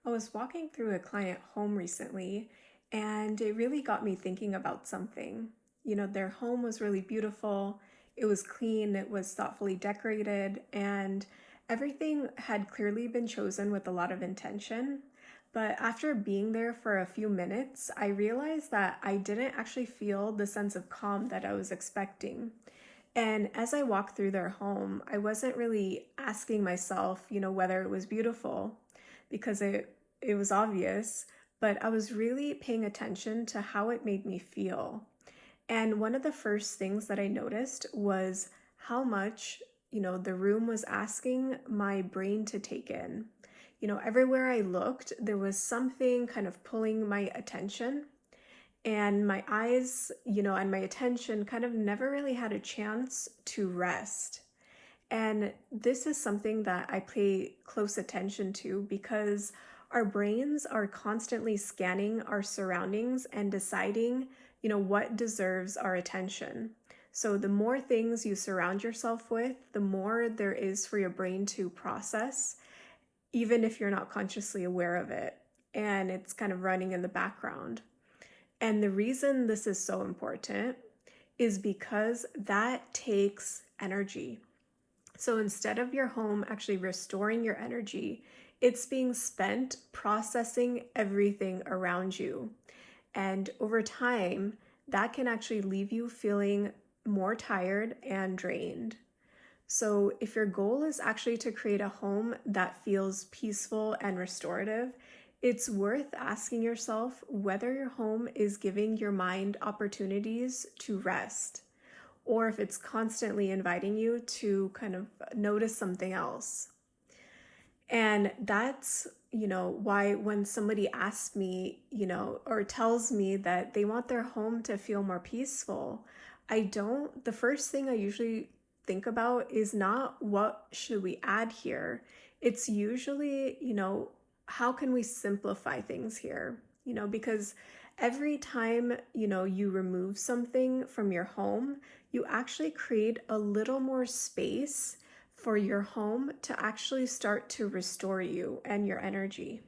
I was walking through a client home recently, and it really got me thinking about something. Their home was really beautiful, it was clean, it was thoughtfully decorated, and everything had clearly been chosen with a lot of intention. But after being there for a few minutes, I realized that I didn't actually feel the sense of calm that I was expecting. And as I walked through their home, I wasn't really asking myself, whether it was beautiful because it was obvious, but I was really paying attention to how it made me feel. And one of the first things that I noticed was how much, the room was asking my brain to take in. Everywhere I looked, there was something kind of pulling my attention, and my eyes, and my attention kind of never really had a chance to rest. And this is something that I pay close attention to because our brains are constantly scanning our surroundings and deciding, what deserves our attention. So the more things you surround yourself with, the more there is for your brain to process, even if you're not consciously aware of it. And it's kind of running in the background. And the reason this is so important is because that takes energy. So instead of your home actually restoring your energy, it's being spent processing everything around you. And over time, that can actually leave you feeling more tired and drained. So if your goal is actually to create a home that feels peaceful and restorative, it's worth asking yourself whether your home is giving your mind opportunities to rest, or if it's constantly inviting you to kind of notice something else. And that's, why when somebody asks me, or tells me that they want their home to feel more peaceful, the first thing I usually think about is not what should we add here. It's usually, how can we simplify things here? Because every time, you remove something from your home, you actually create a little more space for your home to actually start to restore you and your energy.